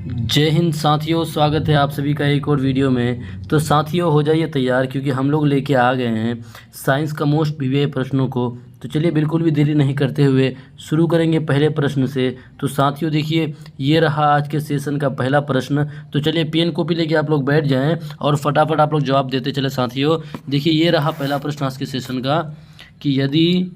जय हिंद साथियों, स्वागत है आप सभी का एक और वीडियो में। तो साथियों हो जाइए तैयार, क्योंकि हम लोग लेके आ गए हैं साइंस का मोस्ट वीवीआई प्रश्नों को। तो चलिए बिल्कुल भी देरी नहीं करते हुए शुरू करेंगे पहले प्रश्न से। तो साथियों देखिए, ये रहा आज के सेशन का पहला प्रश्न। तो चलिए पेन कॉपी लेके आप लोग बैठ जाएं और फटाफट आप लोग जवाब देते चले साथियों। देखिए ये रहा पहला प्रश्न आज के सेशन का कि यदि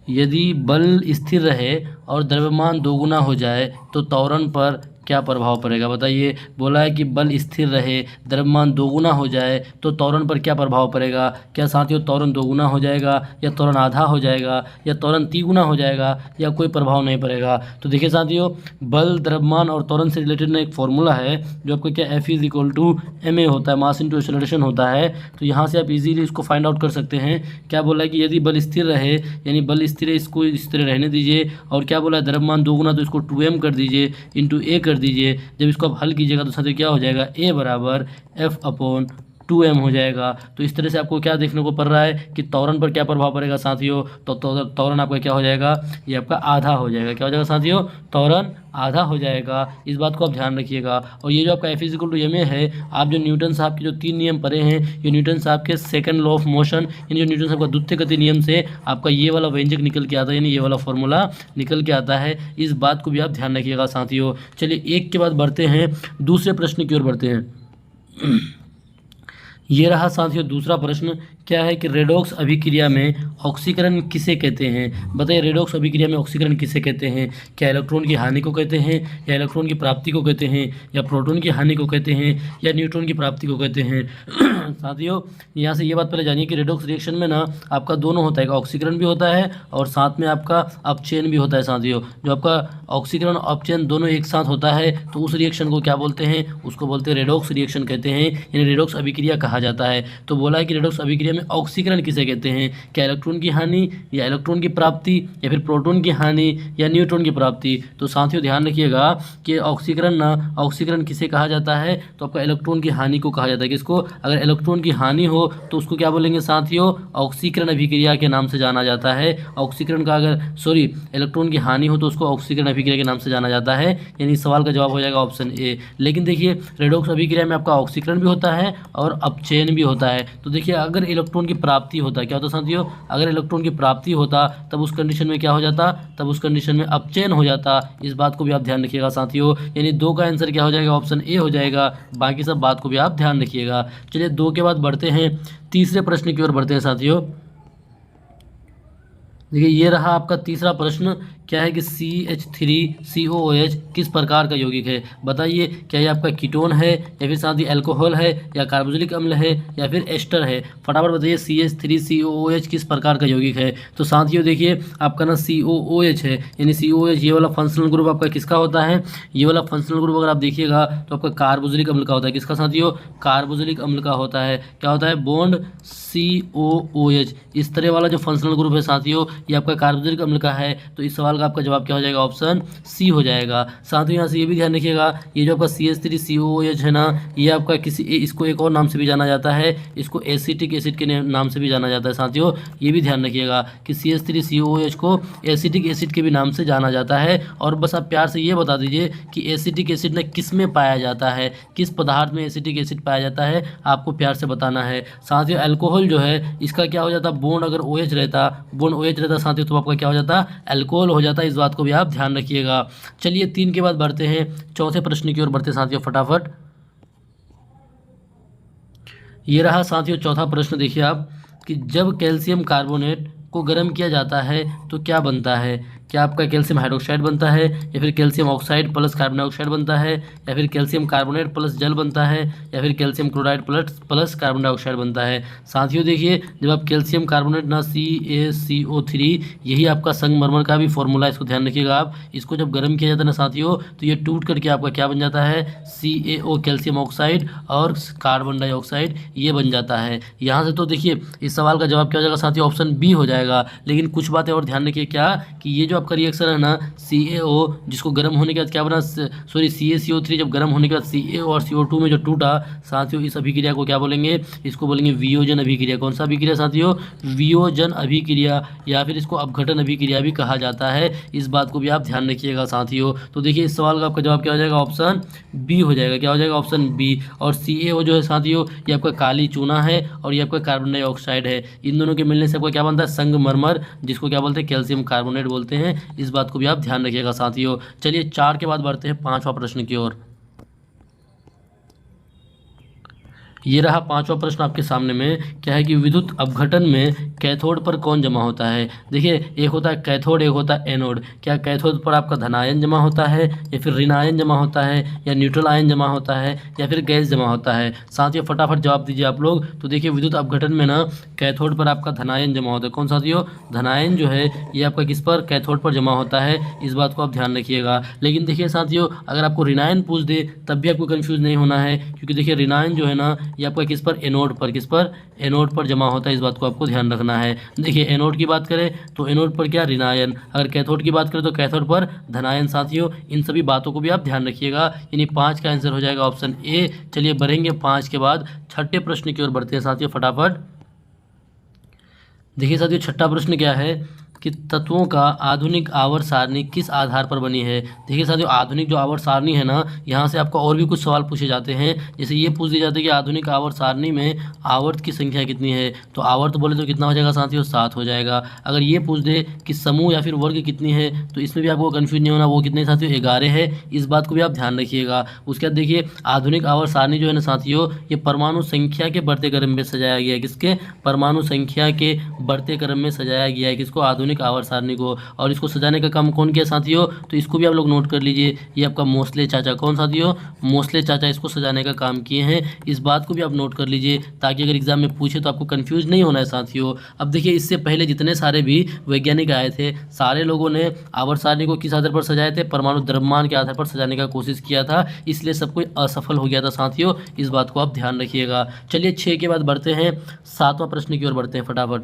यदि बल स्थिर रहे और द्रव्यमान दोगुना हो जाए तो त्वरण पर क्या प्रभाव पड़ेगा। बताइए, बोला है कि बल स्थिर रहे, द्रव्यमान दोगुना हो जाए तो त्वरण पर क्या प्रभाव पड़ेगा। क्या साथियों त्वरण दोगुना हो जाएगा, या त्वरण आधा हो जाएगा, या त्वरण तिगुना हो जाएगा, या कोई प्रभाव नहीं पड़ेगा। तो देखिए साथियों, बल, द्रव्यमान और त्वरण से रिलेटेड ना एक फॉर्मूला है जो आपको क्या F=ma होता है, मास इंटू एक्सेलरेशन होता है। तो यहाँ से आप इजीली इसको फाइंड आउट कर सकते हैं। क्या बोला है कि यदि बल स्थिर रहे, यानी बल स्थिर है, इसको इस तरह रहने दीजिए। और क्या बोला है, द्रव्यमान दोगुना, तो इसको 2m कर दीजिए, इंटू a कर दीजिए। जब इसको आप हल कीजिएगा तो साथियों क्या हो जाएगा, a बराबर F/2m हो जाएगा। तो इस तरह से आपको क्या देखने को पड़ रहा है कि त्वरण पर क्या प्रभाव पड़ेगा साथियों। तो त्वरण आपका क्या हो जाएगा, ये आपका आधा हो जाएगा। क्या हो जाएगा साथियों, त्वरण आधा हो जाएगा। इस बात को आप ध्यान रखिएगा। और ये जो आपका F=ma है, आप जो न्यूटन साहब के जो 3 नियम पढ़े हैं, ये न्यूटन साहब के सेकंड लॉ ऑफ मोशन, यानी जो न्यूटन साहब का द्वितीय गति नियम से आपका ये वाला व्यंजक निकल के आता है, यानी ये वाला फॉर्मूला निकल के आता है। इस बात को भी आप ध्यान रखिएगा साथियों। चलिए एक के बाद बढ़ते हैं, दूसरे प्रश्न की ओर बढ़ते हैं। ये रहा साथियों दूसरा प्रश्न। क्या है कि रेडॉक्स अभिक्रिया में ऑक्सीकरण किसे कहते हैं। बताइए, रेडॉक्स अभिक्रिया में ऑक्सीकरण किसे कहते हैं। क्या इलेक्ट्रॉन की हानि को कहते हैं, या इलेक्ट्रॉन की प्राप्ति को कहते हैं, या प्रोटॉन की हानि को कहते हैं, या न्यूट्रॉन की प्राप्ति को कहते हैं। साथियों यहाँ से ये बात पहले जानिए कि रेडॉक्स रिएक्शन में ना आपका दोनों होता है, ऑक्सीकरण भी होता है और साथ में आपका अपचयन भी होता है साथियों। जो आपका ऑक्सीकरण और अपचयन दोनों एक साथ होता है, तो उस रिएक्शन को क्या बोलते हैं, उसको बोलते हैं रेडॉक्स रिएक्शन कहते हैं, यानी रेडॉक्स अभिक्रिया कहा जाता है। तो बोला है कि रेडॉक्स अभिक्रिया में ऑक्सीकरण किसे कहते हैं। क्या इलेक्ट्रॉन की हानि, या इलेक्ट्रॉन की प्राप्ति, या फिर प्रोटॉन की हानि, या न्यूट्रॉन की प्राप्ति। तो साथियों ध्यान रखिएगा कि ऑक्सीकरण किसे कहा जाता है, तो आपका इलेक्ट्रॉन की हानि को कहा जाता है। किसको, अगर इलेक्ट्रॉन की हानि हो तो उसको क्या बोलेंगे साथियों, ऑक्सीकरण अभिक्रिया के नाम से जाना जाता है। ऑक्सीकरण का इलेक्ट्रॉन की हानि हो तो उसको ऑक्सीकरण अभिक्रिया के नाम से जाना जाता है। यानी इस सवाल का जवाब हो जाएगा ऑप्शन ए। लेकिन देखिए रेडॉक्स अभिक्रिया में आपका ऑक्सीकरण भी होता है और अपचयन भी होता है। तो देखिए अगर इलेक्ट्रॉन की प्राप्ति होता, क्या होता साथियों, अगर इलेक्ट्रॉन की प्राप्ति होता तब उस कंडीशन में क्या हो जाता, तब उस कंडीशन में अपचयन हो जाता। इस बात को भी आप ध्यान रखिएगा साथियों। यानी 2 का आंसर क्या हो जाएगा, ऑप्शन ए हो जाएगा। बाकी सब बात को भी आप ध्यान रखिएगा। चलिए 2 के बाद बढ़ते हैं, तीसरे प्रश्न की ओर बढ़ते हैं साथियों। देखिए ये रहा आपका तीसरा प्रश्न। क्या है कि CH3COOH किस प्रकार का यौगिक है। बताइए, क्या ये आपका कीटोन है, या फिर साथ ही अल्कोहल है, या कार्बोक्सिलिक अम्ल है, या फिर एस्टर है। फटाफट बताइए CH3COOH किस प्रकार का यौगिक है। तो साथियों देखिए आपका ना COOH है, यानी COOH ये वाला फंक्शनल ग्रुप आपका किसका होता है, ये वाला फंक्शनल ग्रुप अगर आप देखिएगा तो आपका कार्बोक्सिलिक अम्ल का होता है। किसका साथियों, कार्बोक्सिलिक अम्ल का होता है। क्या होता है, बॉन्ड COOH। इस तरह वाला जो फंक्शनल ग्रुप है साथियों, ये आपका कार्बोक्सिलिक अम्ल का है। तो इस सवाल का आपका जवाब क्या हो जाएगा, ऑप्शन सी हो जाएगा। साथियों यहाँ से ये भी ध्यान रखिएगा, ये जो आपका CH3COOH है ना, ये आपका इसको एक और नाम से भी जाना जाता है, इसको एसिटिक एसिड के नाम से भी जाना जाता है। साथियों ये भी ध्यान रखिएगा कि CH3COOH को एसिटिक एसिड के भी नाम से जाना जाता है। और बस आप प्यार से ये बता दीजिए कि एसिटिक एसिड ने किस में पाया जाता है, किस पदार्थ में एसिटिक एसिड पाया जाता है, आपको प्यार से बताना है। साथियों अल्कोहल जो है इसका क्या हो जाता, बॉन्ड अगर OH रहता, बॉन्ड OH रहता साथियों, तो आपका क्या हो जाता, अल्कोहल हो जाता है। इस बात को भी आप ध्यान रखिएगा। चलिए 3 के बाद बढ़ते हैं, चौथे प्रश्न की ओर बढ़ते हैं साथियों फटाफट। ये रहा साथियों चौथा प्रश्न। देखिए आप कि जब कैल्शियम कार्बोनेट को गर्म किया जाता है तो क्या बनता है। क्या आपका कैल्शियम हाइड्रोक्साइड बनता है, या फिर calcium oxide plus carbon dioxide बनता है, या फिर कैल्शियम कार्बोनेट प्लस जल बनता है, या फिर calcium chloride plus carbon dioxide बनता है। साथियों देखिए जब आप कैल्शियम कार्बोनेट ना CaCO3, यही आपका संगमरमर का भी फॉर्मूला, इसको ध्यान रखिएगा आप। इसको जब गर्म किया जाता है ना साथियों, तो ये टूट करके आपका क्या बन जाता है, CaO कैल्शियम ऑक्साइड और कार्बन डाइऑक्साइड ये बन जाता है। यहाँ से तो देखिए इस सवाल का जवाब क्या हो जाएगा साथियों, ऑप्शन बी हो जाएगा। लेकिन कुछ बातें और ध्यान रखिए, क्या कि ये जो आपका रिएक्शन है ना CaO, जिसको गर्म होने के बाद क्या बना, सॉरी CaCO3 जब गर्म होने के बाद CaO और CO2 में जो टूटा साथियों, इस अभिक्रिया को क्या बोलेंगे, इसको बोलेंगे वियोजन अभिक्रिया। कौन सा अभिक्रिया साथियों, वियोजन अभिक्रिया, या फिर इसको अपघटन अभिक्रिया भी कहा जाता है। इस बात को भी आप ध्यान रखिएगा साथियों। तो देखिए इस सवाल का आपका जवाब क्या हो जाएगा, ऑप्शन बी हो जाएगा। क्या हो जाएगा, ऑप्शन बी। और CaO जो है साथियों, ये आपका काली चूना है और ये आपका कार्बन डाइऑक्साइड है। इन दोनों के मिलने से आपका क्या बनता है, संगमरमर, जिसको क्या बोलते हैं, कैल्शियम कार्बोनेट बोलते हैं। इस बात को भी आप ध्यान रखिएगा साथियों। चलिए 4 के बाद बढ़ते हैं 5वां प्रश्न की ओर। ये रहा 5वां प्रश्न आपके सामने में। क्या है कि विद्युत अपघटन में कैथोड पर कौन जमा होता है। देखिए एक होता है कैथोड, एक होता है एनोड। क्या कैथोड पर आपका धनायन जमा होता है, या फिर ऋणायन जमा होता है, या न्यूट्रल आयन जमा होता है, या फिर गैस जमा होता है। साथियों फटाफट जवाब दीजिए आप लोग। तो देखिए विद्युत अपघटन में ना कैथोड पर आपका धनायन जमा होता है। कौन साथियों, धनायन जो है ये आपका किस पर, कैथोड पर जमा होता है। इस बात को आप ध्यान रखिएगा। लेकिन देखिए साथियों अगर आपको ऋणायन पूछ दे तब भी आपको कन्फ्यूज नहीं होना है, क्योंकि देखिए ऋणायन जो है ना ये आपका किस पर, एनोड पर, किस पर, एनोड पर जमा होता है। इस बात को आपको ध्यान रखना है। देखिए एनोड की बात करें तो एनोड पर क्या, ऋणायन। अगर कैथोड की बात करें तो कैथोड पर धनायन। साथियों इन सभी बातों को भी आप ध्यान रखिएगा। यानी 5 का आंसर हो जाएगा ऑप्शन ए। चलिए बढ़ेंगे 5 के बाद 6ठे प्रश्न की ओर बढ़ते हैं साथियों फटाफट। देखिए साथियों 6ठा प्रश्न क्या है कि तत्वों का आधुनिक आवर्त सारणी किस आधार पर बनी है। देखिए साथियों आधुनिक जो आवर्त सारणी है ना, यहाँ से आपको और भी कुछ सवाल पूछे जाते हैं। जैसे ये पूछ दिया जाता है कि आधुनिक आवर्त सारणी में आवर्त की संख्या कितनी है, तो आवर्त बोले तो कितना हो जाएगा साथियों, 7 हो जाएगा। अगर ये पूछ दे कि समूह या फिर वर्ग कितनी है, तो इसमें भी आपको कन्फ्यूज नहीं होना, वो कितने साथियों, 11 है। इस बात को भी आप ध्यान रखिएगा। उसके बाद देखिए आधुनिक आवर्त सारणी जो है ना साथियों, ये परमाणु संख्या के बढ़ते क्रम में सजाया गया है। किसके, परमाणु संख्या के बढ़ते क्रम में सजाया गया है। किसको, आधुनिक आवर्त सारणी को। और इसको सजाने का काम कौन किया साथियों, तो इसको भी आप लोग नोट कर लीजिए। ये आपका मोस्ले चाचा, कौन साथियों, मोस्ले चाचा इसको सजाने का काम किए हैं। इस बात को भी आप नोट कर लीजिए, ताकि अगर एग्जाम में पूछे तो आपको कंफ्यूज नहीं होना है साथियों। अब देखिए इससे पहले जितने सारे भी वैज्ञानिक आए थे, सारे लोगों ने आवर्त सारणी को किस आधार पर सजाए थे, परमाणु द्रव्यमान के आधार पर सजाने का कोशिश किया था। इसलिए सब कोई असफल हो गया था साथियों। इस बात को आप ध्यान रखिएगा। चलिए 6 के बाद बढ़ते हैं 7वां प्रश्न की ओर बढ़ते हैं फटाफट।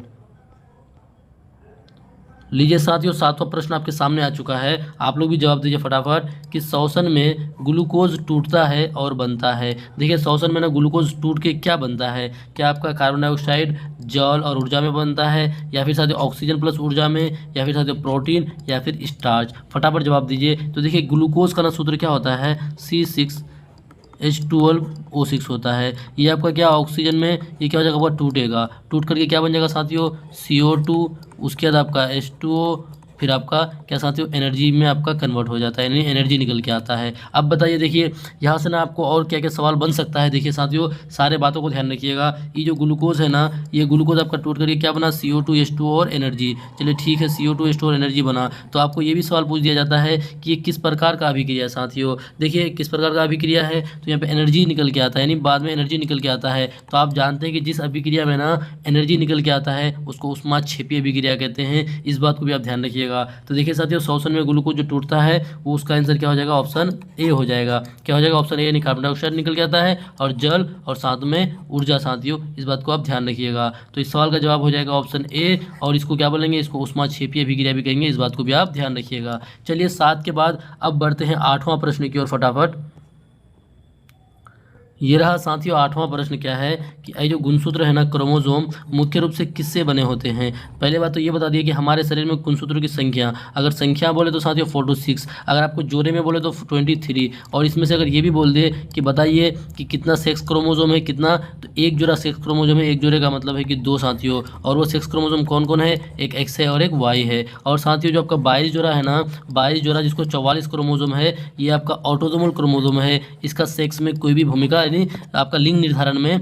लीजिए साथियों 7वां प्रश्न आपके सामने आ चुका है। आप लोग भी जवाब दीजिए फटाफट कि श्वसन में ग्लूकोज टूटता है और बनता है। देखिए श्वसन में ना ग्लूकोज टूट के क्या बनता है, क्या आपका कार्बन डाइऑक्साइड जल और ऊर्जा में बनता है, या फिर साथियों ऑक्सीजन प्लस ऊर्जा में, या फिर साथियों प्रोटीन, या फिर स्टार्च। फटाफट जवाब दीजिए। तो देखिए ग्लूकोज का ना सूत्र क्या होता है, C6H12O6 होता है। ये आपका क्या, ऑक्सीजन में ये क्या हो जाएगा, वो टूटेगा, टूट करके क्या बन जाएगा साथियों, CO2। उसके बाद आपका H2O, फिर आपका क्या साथियों, एनर्जी में आपका कन्वर्ट हो जाता है, यानी एनर्जी निकल के आता है। अब बताइए देखिए यहाँ से ना आपको और क्या क्या सवाल बन सकता है। देखिए साथियों सारे बातों को ध्यान रखिएगा। ये जो ग्लूकोज है ना, ये ग्लूकोज आपका टूट करके क्या बना, CO2 H2O और एनर्जी। चलिए ठीक है, CO2 H2O और एनर्जी बना। तो आपको ये भी सवाल पूछ दिया जाता है कि ये किस प्रकार का अभिक्रिया है साथियों। देखिए किस प्रकार का अभिक्रिया है, तो यहाँ पे एनर्जी निकल के आता है, यानी बाद में एनर्जी निकल के आता है। तो आप जानते हैं कि जिस अभिक्रिया में ना एनर्जी निकल के आता है उसको ऊष्माक्षेपीय अभिक्रिया कहते हैं। इस बात को भी आप ध्यान रखिएगा। तो देखिए साथियों श्वसन में ग्लूकोज जो टूटता है वो उसका आंसर क्या हो जाएगा, ऑप्शन ए हो जाएगा। क्या हो जाएगा, ऑप्शन ए, यानी कार्बन डाइऑक्साइड निकल के आता है और जल और साथ में ऊर्जा साथियों। इस बात को आप ध्यान रखिएगा। तो इस सवाल का जवाब हो जाएगा ऑप्शन ए। और इसको क्या बोलेंगे, इसको ऊष्माक्षेपीय अभिक्रिया भी कहेंगे। इस बात को भी आप ध्यान रखिएगा। चलिए 7 के बाद अब बढ़ते हैं 8वां प्रश्न की ओर फटाफट। ये रहा साथियों 8वां प्रश्न। क्या है कि ये जो गुणसूत्र है ना, क्रोमोसोम, मुख्य रूप से किससे बने होते हैं। पहले बात तो ये बता दिए कि हमारे शरीर में गुणसूत्रों की संख्या, अगर संख्या बोले तो साथियों 46, अगर आपको जोड़े में बोले तो 23। और इसमें से अगर ये भी बोल दे कि बताइए कि कितना सेक्स क्रोमोसोम है, कितना, तो एक जोड़ा सेक्स क्रोमोसोम है। एक जोड़े का मतलब है कि 2 साथियों। और वो सेक्स क्रोमोसोम कौन कौन है, एक एक्स है और एक वाई है। और साथियों जो आपका 22 जोड़ा है ना, 22 जोड़ा जिसको 44 क्रोमोसोम है, ये आपका ऑटोसोमल क्रोमोसोम है। इसका सेक्स में कोई भी भूमिका, यानी आपका लिंग निर्धारण में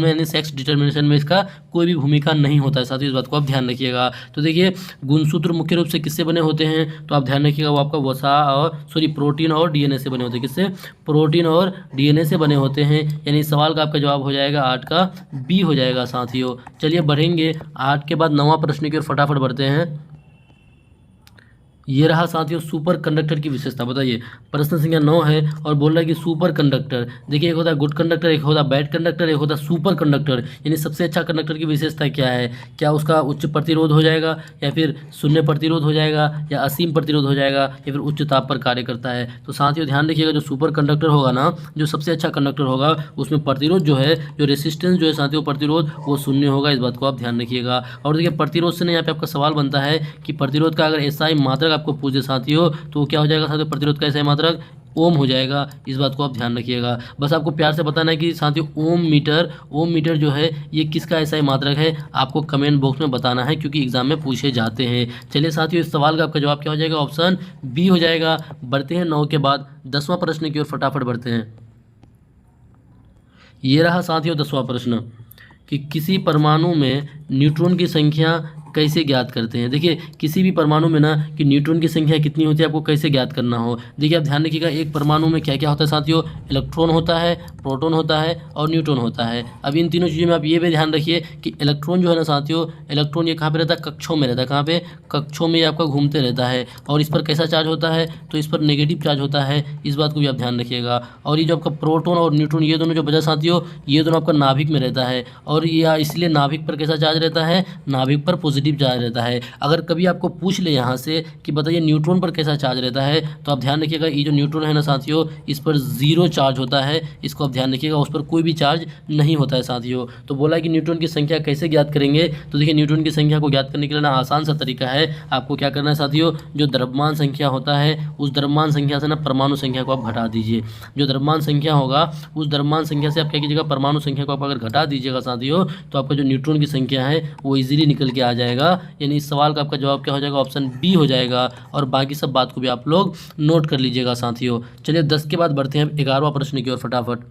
यानी सेक्स डिटर्मिनेशन में इसका कोई भी भूमिका नहीं होता है साथियों। इस बात को आप ध्यान रखिएगा। तो देखिए गुणसूत्र मुख्य रूप से किससे बने होते हैं, तो आप ध्यान रखिएगा वो आपका वसा और प्रोटीन और डीएनए से बने होते हैं। किससे, प्रोटीन और डीएनए से बने होते हैं। यानी सवाल का आपका जवाब हो जाएगा 8 का बी हो जाएगा साथियों। चलिए बढ़ेंगे 8 के बाद 9वां प्रश्न की ओर फटाफट बढ़ते हैं। ये रहा साथियों सुपर कंडक्टर की विशेषता, बताइए। प्रश्न संख्या 9 है और बोल रहा है कि सुपर कंडक्टर, देखिए एक होता है गुड कंडक्टर, एक होता है बैड कंडक्टर, एक होता है सुपर कंडक्टर, यानी सबसे अच्छा कंडक्टर की विशेषता क्या है? क्या उसका उच्च प्रतिरोध हो जाएगा, या फिर शून्य प्रतिरोध हो जाएगा, या असीम प्रतिरोध हो जाएगा, या फिर उच्च ताप पर कार्य करता है? तो साथियों ध्यान रखिएगा, जो सुपर कंडक्टर होगा ना, जो सबसे अच्छा कंडक्टर होगा, उसमें प्रतिरोध जो है, जो रेसिस्टेंस जो है साथियों, प्रतिरोध वो शून्य होगा। इस बात को आप ध्यान रखिएगा। और देखिए प्रतिरोध से ना यहाँ पे आपका सवाल बनता है कि प्रतिरोध का अगर एसआई मात्रक आपको पूछे साथियों, तो वो क्या हो जाएगा साथियों? प्रतिरोध का एसआई मात्रक ओम हो जाएगा। इस बात को आप ध्यान रखिएगा। बस आपको प्यार से बताना है कि साथियों ओम मीटर जो है ये किसका एसआई मात्रक है, आपको कमेंट बॉक्स में बताना है, क्योंकि एग्जाम में पूछे जाते हैं। चलिए साथियों, इस सवाल का आपका जवाब क्या हो जाएगा? ऑप्शन बी हो जाएगा। बढ़ते हैं 9 के बाद 10वां प्रश्न की ओर, फटाफट बढ़ते हैं। ये रहा साथियों 10वां प्रश्न कि किसी परमाणु में न्यूट्रॉन की संख्या कैसे ज्ञात करते हैं? देखिए किसी भी परमाणु में ना कि न्यूट्रॉन की संख्या कितनी होती है, आपको कैसे ज्ञात करना हो। देखिए आप ध्यान रखिएगा, एक परमाणु में क्या क्या होता है साथियों? इलेक्ट्रॉन होता है, प्रोटॉन होता है और न्यूट्रॉन होता है। अब इन तीनों चीज़ों में आप ये भी ध्यान रखिए कि इलेक्ट्रॉन जो है ना साथियों, इलेक्ट्रॉन ये कहाँ पे रहता है? कक्षों में रहता है। कहाँ पे? कक्षों में ये आपका घूमते रहता है। और इस पर कैसा चार्ज होता है? तो इस पर नेगेटिव चार्ज होता है। इस बात को भी आप ध्यान रखिएगा। और ये जो आपका प्रोटॉन और न्यूट्रॉन, ये दोनों जो बचा साथियों, ये दोनों आपका नाभिक में रहता है। और ये इसलिए नाभिक पर कैसा चार्ज रहता है? नाभिक पर पॉजिटिव चार्ज रहता है। अगर कभी आपको पूछ ले यहाँ से कि बताइए न्यूट्रॉन पर कैसा चार्ज रहता है, तो आप ध्यान रखिएगा, ये जो न्यूट्रॉन है ना साथियों, इस पर जीरो चार्ज होता है। इसको आप ध्यान रखिएगा, उस पर कोई भी चार्ज नहीं होता है साथियों। तो बोला कि न्यूट्रॉन की संख्या कैसे ज्ञात करेंगे? तो देखिए न्यूट्रॉन की संख्या को ज्ञात करने के लिए ना आसान सा तरीका है। आपको क्या करना है साथियों? जो द्रव्यमान संख्या होता है, उस द्रव्यमान संख्या से ना परमाणु संख्या को आप घटा दीजिए। जो द्रव्यमान संख्या होगा, उस द्रव्यमान संख्या से आप क्या कीजिएगा? परमाणु संख्या को आप अगर घटा दीजिएगा साथियों, तो आपका जो न्यूट्रॉन की संख्या है वो इजीली निकल के आ जाएगा। यानी इस सवाल का आपका जवाब क्या हो जाएगा? ऑप्शन बी हो जाएगा। और बाकी सब बात को भी आप लोग नोट कर लीजिएगा साथियों। चलिए 10 के बाद बढ़ते हैं 11वां प्रश्न की ओर, फटाफट।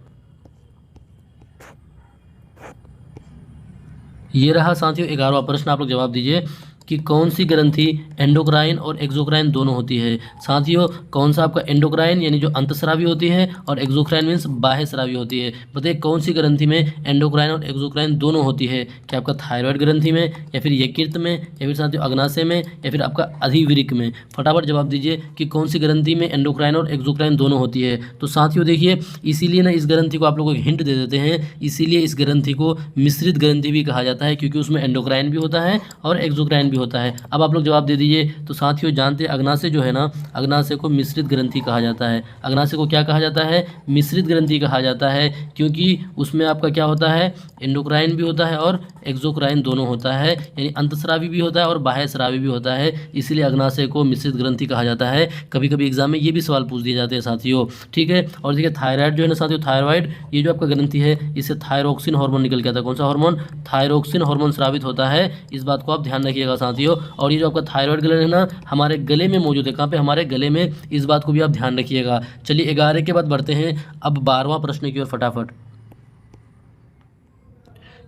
ये रहा साथियों 11वां प्रश्न, आप लोग जवाब दीजिए कि कौन सी ग्रंथि एंडोक्राइन और एक्सोक्राइन दोनों होती है? साथियों कौन सा आपका एंडोक्राइन यानी जो अंतस्रावी होती है, और एक्सोक्राइन मीन्स बाह्य स्रावी होती है। बताइए कौन सी ग्रंथि में एंडोक्राइन और एक्सोक्राइन दोनों होती है? क्या आपका थायराइड ग्रंथि में, या फिर यकृत में, या फिर साथियों अग्नाशय में, या फिर आपका अधिवृक्क में? फटाफट जवाब दीजिए कि कौन सी ग्रंथि में एंडोक्राइन और एक्सोक्राइन दोनों होती है। तो साथियों देखिए, इसीलिए ना इस ग्रंथि को आप लोगों को हिंट दे देते हैं, इसीलिए इस ग्रंथि को मिश्रित ग्रंथि भी कहा जाता है, क्योंकि उसमें एंडोक्राइन भी होता है और एक्सोक्राइन भी होता है। अब आप लोग जवाब दे दीजिए। तो साथियों जानते हैं अग्नाशय जो है ना, अग्नाशय को मिश्रित ग्रंथि कहा जाता है। अग्नाशय को क्या कहा जाता है? मिश्रित ग्रंथि कहा जाता है, क्योंकि उसमें आपका क्या होता है? एंडोक्राइन भी होता है और एक्सोक्राइन दोनों होता है, यानी अंतस्रावी भी होता है और बाह्य स्रावी भी होता है। इसलिए अग्नाशय को मिश्रित ग्रंथि कहा जाता है। कभी कभी एग्जाम में ये भी सवाल पूछ दिए जाते हैं साथियों, ठीक है। और देखिए थायराइड जो है ना साथियों, थायराइड ये जो आपका ग्रंथि है, इससे थायरोक्सिन हार्मोन निकल के आता है। कौन सा हार्मोन? थायरोक्सिन हार्मोन स्रावित होता है। इस बात को आप ध्यान रखिएगा साथियों। और ये जो आपका थायराइड ग्लैंड है ना, हमारे गले में मौजूद है। कहाँ पे? हमारे गले में। इस बात को भी आप ध्यान रखिएगा। चलिए 11 के बाद बढ़ते हैं अब 12वां प्रश्न की ओर, फटाफट।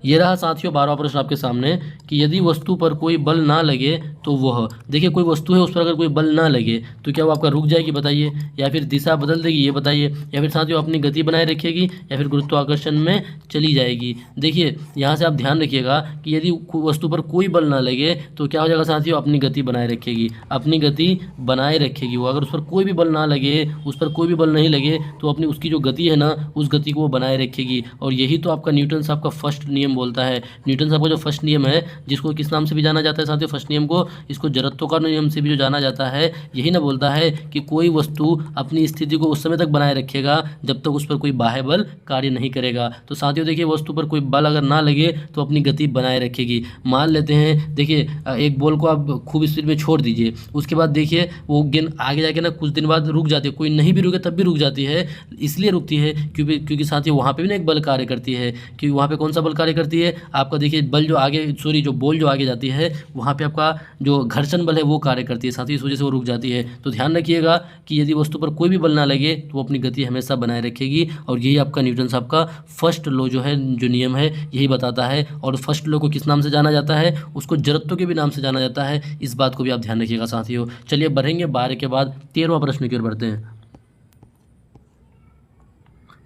ये रहा साथियों 12वां प्रश्न आपके सामने कि यदि वस्तु पर कोई बल ना लगे तो वह, देखिए कोई वस्तु है उस पर अगर कोई बल ना लगे तो क्या वो आपका रुक जाएगी? बताइए। या फिर दिशा बदल देगी? ये बताइए। या फिर साथियों अपनी गति बनाए रखेगी? या फिर गुरुत्वाकर्षण में चली जाएगी? देखिए यहाँ से आप ध्यान रखिएगा कि यदि वस्तु पर कोई बल ना लगे तो क्या हो जाएगा साथियों? अपनी गति बनाए रखेगी। अपनी गति बनाए रखेगी वो। अगर उस पर कोई भी बल ना लगे, उस पर कोई भी बल नहीं लगे, तो अपनी उसकी जो गति है ना, उस गति को वो बनाए रखेगी। और यही तो आपका न्यूटन साहब का फर्स्ट नियम बोलता है। न्यूटन साहब का जो फर्स्ट नियम है, जिसको किस नाम से भी जाना जाता है साथियों? फर्स्ट नियम को, इसको जड़त्व का नियम से भी जो जाना जाता है, यही ना बोलता है कि कोई वस्तु अपनी स्थिति को उस समय तक बनाए रखेगा जब तक उस पर कोई बाह्य बल कार्य नहीं करेगा। तो साथियों देखिए, वस्तु पर कोई बल अगर ना लगे तो अपनी गति बनाए रखेगी। मान लेते हैं, देखिए एक बॉल को आप खूब स्पीड में छोड़ दीजिए, उसके बाद देखिए वो गेंद आगे जाके ना कुछ दिन बाद रुक जाती है। कोई नहीं भी रुके तब भी रुक जाती है। इसलिए रुकती है क्योंकि साथियों वहाँ पे भी ना एक बल कार्य करती है। क्योंकि वहाँ पे कौन सा बल कार्य करती है? आपका देखिए बल जो आगे, सॉरी जो बॉल जो आगे जाती है, वहाँ पे आपका जो घर्षण बल है वो कार्य करती है साथियों, इस वजह से वो रुक जाती है। तो ध्यान रखिएगा कि यदि वस्तु पर कोई भी बल ना लगे तो वो अपनी गति हमेशा बनाए रखेगी। और यही आपका न्यूटन साहब का फर्स्ट लॉ जो है, जो नियम है, यही बताता है। और फर्स्ट लॉ को किस नाम से जाना जाता है? उसको जड़त्व के भी नाम से जाना जाता है। इस बात को भी आप ध्यान रखिएगा साथियों। चलिए बढ़ेंगे 12 के बाद 13वां प्रश्न की ओर बढ़ते हैं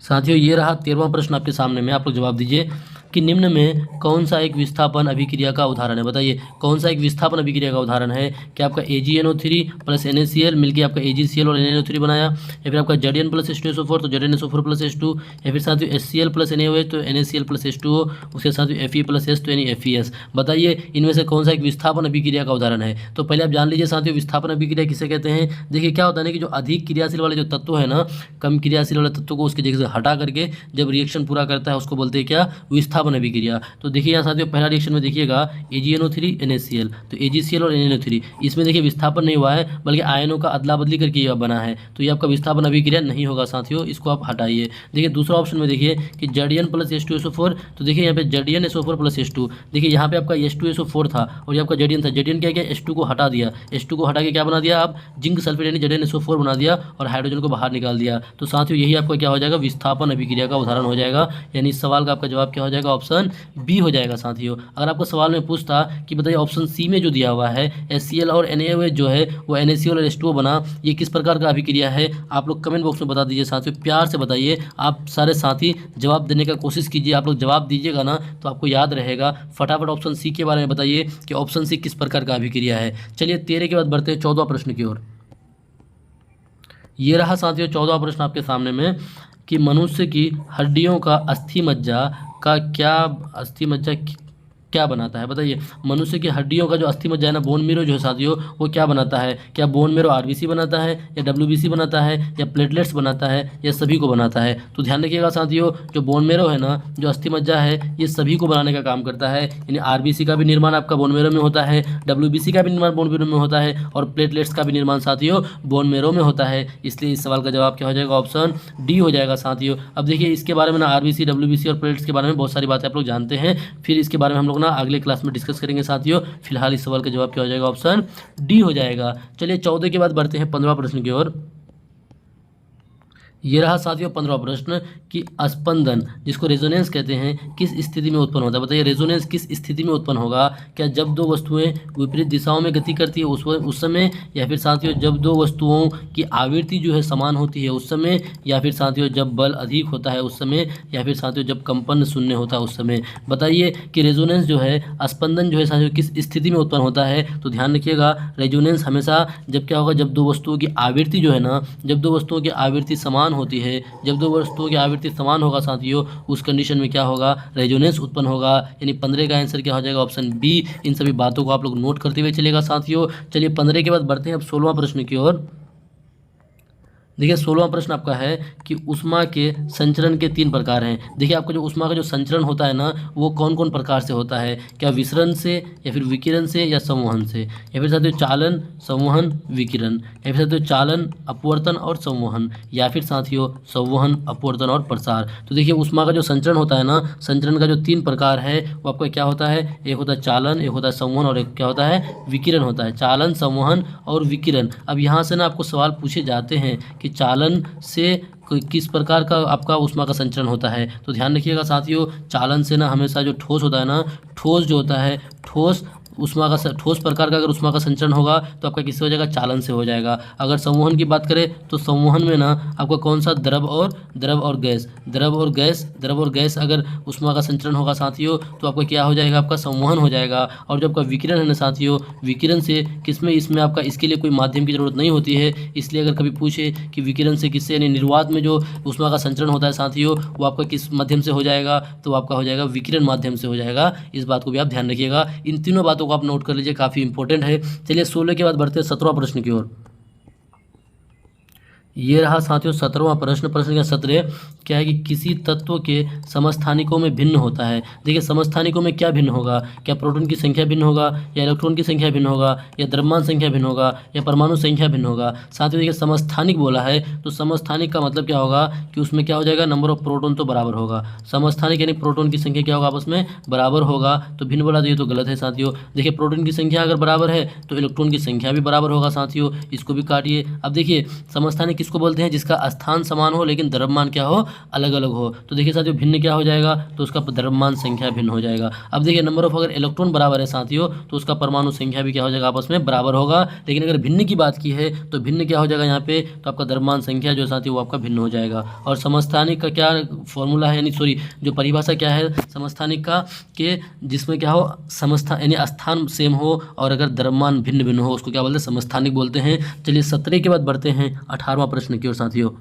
साथियों। ये रहा 13वां प्रश्न आपके सामने में, आप लोग जवाब दीजिए कि निम्न में कौन सा एक विस्थापन अभिक्रिया का उदाहरण है। बताइए कौन सा एक विस्थापन अभिक्रिया का उदाहरण है कि आपका AgNO3 प्लस NaCl मिलकर आपका AgCl और NaNO3 बनाया, या फिर आपका Zn प्लस H2SO4 तो ZnSO4 प्लस H2, या फिर साथ ही HCl प्लस NaOH तो NaCl प्लस H2O, उसके साथ ही Fe प्लस H तो यानी FeS। बताइए इनमें से कौन सा एक विस्थापन अभिक्रिया का उदाहरण है। तो पहले आप जान लीजिए साथियों विस्थापन अभिक्रिया किसे कहते हैं। देखिए क्या होता है ना कि जो अधिक क्रियाशील वाले जो तत्व है ना, कम क्रियाशील वाले तत्व को उसकी जगह से हटा करके जब रिएक्शन पूरा करता है उसको बोलते हैं क्या, विस्थापन अभिक्रिया। तो देखिए यहाँ साथियों पहला रिएक्शन में देखिएगा AgNO3 NaCl तो AgCl और NaNO3, इसमें देखिए विस्थापन नहीं हुआ है बल्कि आयनों का अदला बदली करके यह बना है, तो ये आपका विस्थापन अभिक्रिया नहीं होगा साथियों, इसको आप हटाइए। देखिए दूसरा ऑप्शन में देखिए कि Zn प्लस H2SO4 तो देखिए यहाँ पे ZnSO4 प्लस H2, देखिए यहाँ पे आपका H2SO4 था और ये आपका Zn था, Zn क्या किया H2 को हटा दिया, H2 को हटा के क्या बना दिया आप जिंक सल्फेट यानी ZnSO4 बना दिया और हाइड्रोजन को बाहर निकाल दिया। तो साथियों यही आपका क्या हो जाएगा, विस्थापन अभिक्रिया का उदाहरण हो जाएगा, यानी इस सवाल का आपका जवाब क्या हो जाएगा, ऑप्शन बी हो जाएगा साथियों। अगर आपको सवाल में पूछता कि बताइए ऑप्शन सी में जो दिया हुआ है HCl और NaOH जो है वो NaCl और H2O बना, ये किस प्रकार का अभिक्रिया है, आप लोग कमेंट बॉक्स में बता दीजिए साथियों, प्यार से बताइए। आप सारे साथी जवाब देने का कोशिश कीजिए, आप लोग जवाब दीजिएगा ना तो आपको याद रहेगा। फटाफट ऑप्शन सी के बारे में बताइए कि ऑप्शन सी किस प्रकार का अभिक्रिया है। चलिए 13 के बाद बढ़ते हैं 14वां प्रश्न की ओर। ये रहा साथियों 14वां प्रश्न आपके सामने में कि मनुष्य की हड्डियों का अस्थि मज्जा क्या बनाता है। बताइए मनुष्य की हड्डियों का जो अस्थि मज्जा है ना, बोन मेरो जो है साथियों, वो क्या बनाता है। क्या बोन मेरो RBC बनाता है या WBC बनाता है या प्लेटलेट्स बनाता है या सभी को बनाता है। तो ध्यान रखिएगा साथियों, जो बोन मेरो है ना, जो अस्थि मज्जा है, ये सभी को बनाने का काम करता है, यानी RBC का भी निर्माण आपका बोन मेरो में होता है, WBC का भी निर्माण बोन मेरो में होता है और प्लेटलेट्स का भी निर्माण साथियों बोन मेरो में होता है। इसलिए इस सवाल का जवाब क्या हो जाएगा, ऑप्शन डी हो जाएगा साथियों। अब देखिए इसके बारे में ना RBC WBC और प्लेट्स के बारे में बहुत सारी बातें आप लोग जानते हैं, फिर इसके बारे में हम लोग ना अगले क्लास में डिस्कस करेंगे साथियों। फिलहाल इस सवाल का जवाब क्या हो जाएगा, ऑप्शन डी हो जाएगा। चलिए 14 के बाद बढ़ते हैं 15वां प्रश्न की ओर। ये रहा साथियों 15वां प्रश्न कि स्पंदन जिसको रेजोनेंस कहते हैं किस स्थिति में उत्पन्न होता है। बताइए रेजोनेंस किस स्थिति में उत्पन्न होगा। क्या जब दो वस्तुएं विपरीत दिशाओं में गति करती है उस समय, या फिर साथियों जब दो वस्तुओं की आवृत्ति जो है समान होती है उस समय, या फिर साथियों जब बल अधिक होता है उस समय, या फिर साथियों जब कंपन शून्य होता है उस समय। बताइए कि रेजोनेंस जो है, स्पंदन जो है साथियों किस स्थिति में उत्पन्न होता है। तो ध्यान रखिएगा रेजोनेंस हमेशा जब क्या होगा, जब दो वस्तुओं की आवृत्ति जो है ना, जब दो वस्तुओं की आवृत्ति समान होती है, जब दो वस्तुओं की आवृत्ति समान होगा साथियों, उस कंडीशन में क्या होगा, रेजोनेंस उत्पन्न होगा। यानी 15 का आंसर क्या हो जाएगा, ऑप्शन बी। इन सभी बातों को आप लोग नोट करते हुए चलेगा साथियों। चलिए 15 के बाद बढ़ते हैं अब 16वां प्रश्न की ओर। देखिए 16वां प्रश्न आपका है कि ऊष्मा के संचरण के 3 प्रकार हैं। देखिए आपका जो ऊष्मा का जो संचरण होता है ना, वो कौन कौन प्रकार से होता है। क्या विसरण से, या फिर विकिरण से, या संवहन से, या फिर साथियों चालन, संवहन, विकिरण, या फिर साथियों चालन, अपवर्तन और संवहन, या फिर साथियों संवहन, अपवर्तन और प्रसार। तो देखिए ऊष्मा का जो संचरण होता है ना, संचरण का जो 3 प्रकार है वो आपका क्या होता है, एक होता है चालन, एक होता है संवहन और एक क्या होता है, विकिरण होता है। चालन, संवहन और विकिरण। अब यहाँ से ना आपको सवाल पूछे जाते हैं कि चालन से किस प्रकार का आपका ऊष्मा का संचरण होता है। तो ध्यान रखिएगा साथियों, चालन से ना हमेशा जो ठोस होता है ना, ठोस जो होता है, ठोस ऊष्मा का ठोस प्रकार का अगर ऊष्मा का संचरण होगा तो आपका किससे हो जाएगा, चालन से हो जाएगा। अगर संवहन की बात करें तो संवहन में ना आपका कौन सा, द्रव और गैस अगर ऊष्मा का संचरण होगा साथियों तो आपका क्या हो जाएगा, आपका संवहन हो जाएगा। और जो आपका विकिरण है ना साथियों, विकिरण से किसमें, इसमें आपका इसके लिए कोई माध्यम की जरूरत नहीं होती है। इसलिए अगर कभी पूछे कि विकिरण से किससे, यानी निर्वात में जो ऊष्मा का संचरण होता है साथियों वो आपका किस माध्यम से हो जाएगा, तो आपका हो जाएगा विकिरण माध्यम से हो जाएगा। इस बात को भी आप ध्यान रखिएगा, इन तीनों बातों को आप नोट कर लीजिए, काफ़ी इंपॉर्टेंट है। चलिए 16 के बाद बढ़ते हैं 17वां प्रश्न की ओर। ये रहा साथियों 17वां प्रश्न। प्रश्न का 17 क्या है कि किसी तत्व के समस्थानिकों में भिन्न होता है। देखिए समस्थानिकों में क्या भिन्न होगा, क्या प्रोटॉन की संख्या भिन्न होगा, या इलेक्ट्रॉन की संख्या भिन्न होगा, या द्रव्यमान संख्या भिन्न होगा, या परमाणु संख्या भिन्न होगा। साथियों देखिए समस्थानिक बोला है तो समस्थानिक का मतलब क्या होगा कि उसमें क्या हो जाएगा, नंबर ऑफ प्रोटॉन तो बराबर होगा। समस्थानिक यानी प्रोटॉन की संख्या क्या होगा, आपस में बराबर होगा। तो भिन्न बोला तो ये तो गलत है साथियों। देखिए प्रोटॉन की संख्या अगर बराबर है तो इलेक्ट्रॉन की संख्या भी बराबर होगा साथियों, इसको भी काटिए। अब देखिए समस्थानिक किसको बोलते हैं, जिसका स्थान समान हो लेकिन द्रव्यमान क्या हो, अलग अलग हो। तो देखिए साथियों भिन्न क्या हो जाएगा, तो उसका द्रव्यमान संख्या भिन्न हो जाएगा। अब देखिए नंबर ऑफ अगर इलेक्ट्रॉन बराबर है साथियों तो उसका परमाणु संख्या भी क्या हो जाएगा, आपस में बराबर होगा। लेकिन अगर भिन्न की बात की है तो भिन्न क्या हो जाएगा यहाँ पे, तो आपका द्रव्यमान संख्या जो साथियों वो आपका भिन्न हो जाएगा। और समस्थानिक का क्या फॉर्मूला है, यानी सॉरी जो परिभाषा क्या है समस्थानिक का, कि जिसमें क्या हो समस्थान यानी स्थान सेम हो और अगर द्रव्यमान भिन्न भिन्न हो उसको क्या बोलते हैं, समस्थानिक बोलते हैं। चलिए 17 के बाद बढ़ते हैं 18वां प्रश्न की ओर साथियों।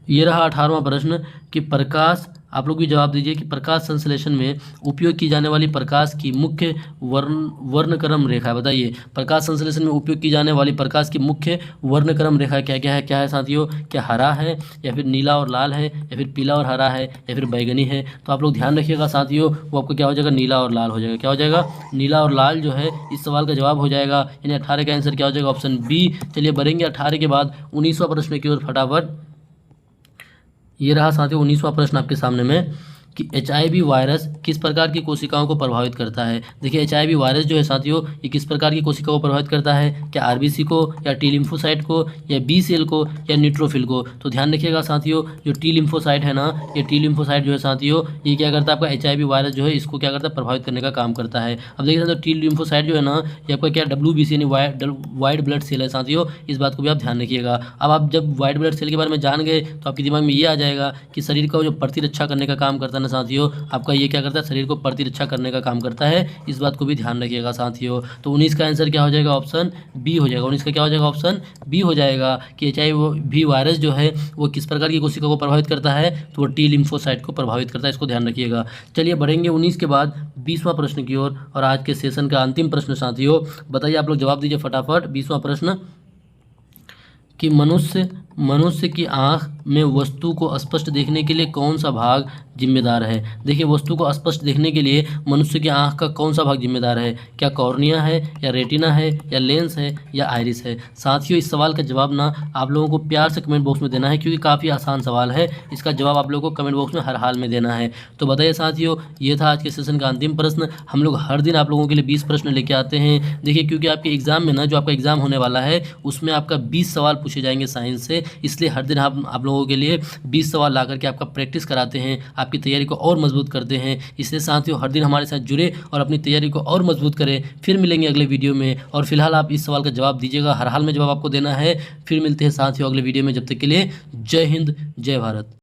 ये रहा 18वां प्रश्न कि प्रकाश, आप लोग भी जवाब दीजिए कि प्रकाश संश्लेषण में उपयोग की जाने वाली प्रकाश की मुख्य वर्णक्रम रेखा, बताइए प्रकाश संश्लेषण में उपयोग की जाने वाली प्रकाश की मुख्य वर्णक्रम रेखा क्या है साथियों, क्या हरा है या फिर नीला और लाल है या फिर पीला और हरा है या फिर बैगनी है। तो आप लोग ध्यान रखिएगा साथियों, वो आपको क्या हो जाएगा, नीला और लाल हो जाएगा। क्या हो जाएगा, नीला और लाल जो है इस सवाल का जवाब हो जाएगा, यानी 18 का आंसर क्या हो जाएगा, ऑप्शन बी। चलिए बढ़ेंगे 18 के बाद 19वां प्रश्न की ओर फटाफट। ये रहा साथियों 19वां प्रश्न आपके सामने में कि HIV वायरस किस प्रकार की कोशिकाओं को प्रभावित करता है। देखिए HIV वायरस जो है साथियों ये किस प्रकार की कोशिकाओं को प्रभावित करता है, क्या RBC को या टी लिम्फोसाइट को या B सेल को या न्यूट्रोफिल को। तो ध्यान रखिएगा साथियों, जो टी लिम्फोसाइट है ना, ये टी लिम्फोसाइट जो है साथियों ये क्या करता है, आपका HIV वायरस जो है इसको क्या करता है, प्रभावित करने का काम करता है। अब देखिए साथियों टी लिम्फोसाइट जो है ना ये आपका क्या WBC यानी वाइट ब्लड सेल है साथियों, इस बात को भी आप ध्यान रखिएगा। अब आप जब वाइट ब्लड सेल के बारे में जान गए तो आपके दिमाग में ये आ जाएगा कि शरीर का जो प्रतिरक्षा करने का काम करता है ना साथियों, आपका ये क्या करता है, शरीर को प्रतिरक्षा करने का काम करता है। इस बात को भी ध्यान रखिएगा साथियों। तो 19 का आंसर क्या हो जाएगा, ऑप्शन बी हो जाएगा। 19 का क्या हो जाएगा, ऑप्शन बी हो जाएगा कि HIV वायरस जो है वो किस प्रकार की कोशिका को प्रभावित करता है, तो वो टी लिम्फोसाइट को प्रभावित करता है, इसको ध्यान रखिएगा। चलिए बढ़ेंगे 19 के बाद 20वां प्रश्न की ओर और आज के सेशन का अंतिम प्रश्न साथियों। बताइए आप लोग जवाब दीजिए फटाफट। 20वां प्रश्न कि मनुष्य की आँख में वस्तु को स्पष्ट देखने के लिए कौन सा भाग जिम्मेदार है। देखिए वस्तु को स्पष्ट देखने के लिए मनुष्य की आँख का कौन सा भाग जिम्मेदार है, क्या कॉर्निया है या रेटिना है या लेंस है या आइरिस है। साथियों इस सवाल का जवाब ना आप लोगों को प्यार से कमेंट बॉक्स में देना है, क्योंकि काफ़ी आसान सवाल है। इसका जवाब आप लोगों को कमेंट बॉक्स में हर हाल में देना है। तो बताइए साथियों ये था आज के सेशन का अंतिम प्रश्न। हम लोग हर दिन आप लोगों के लिए 20 प्रश्न लेके आते हैं। देखिए क्योंकि आपके एग्जाम में ना, जो आपका एग्जाम होने वाला है उसमें आपका 20 सवाल पूछे जाएंगे साइंस से, इसलिए हर दिन आप लोगों के लिए 20 सवाल ला करके आपका प्रैक्टिस कराते हैं, आपकी तैयारी को और मजबूत करते हैं। इसलिए साथियों हर दिन हमारे साथ जुड़े और अपनी तैयारी को और मजबूत करें। फिर मिलेंगे अगले वीडियो में, और फिलहाल आप इस सवाल का जवाब दीजिएगा, हर हाल में जवाब आपको देना है। फिर मिलते हैं साथियों अगले वीडियो में, जब तक के लिए जय हिंद जय भारत।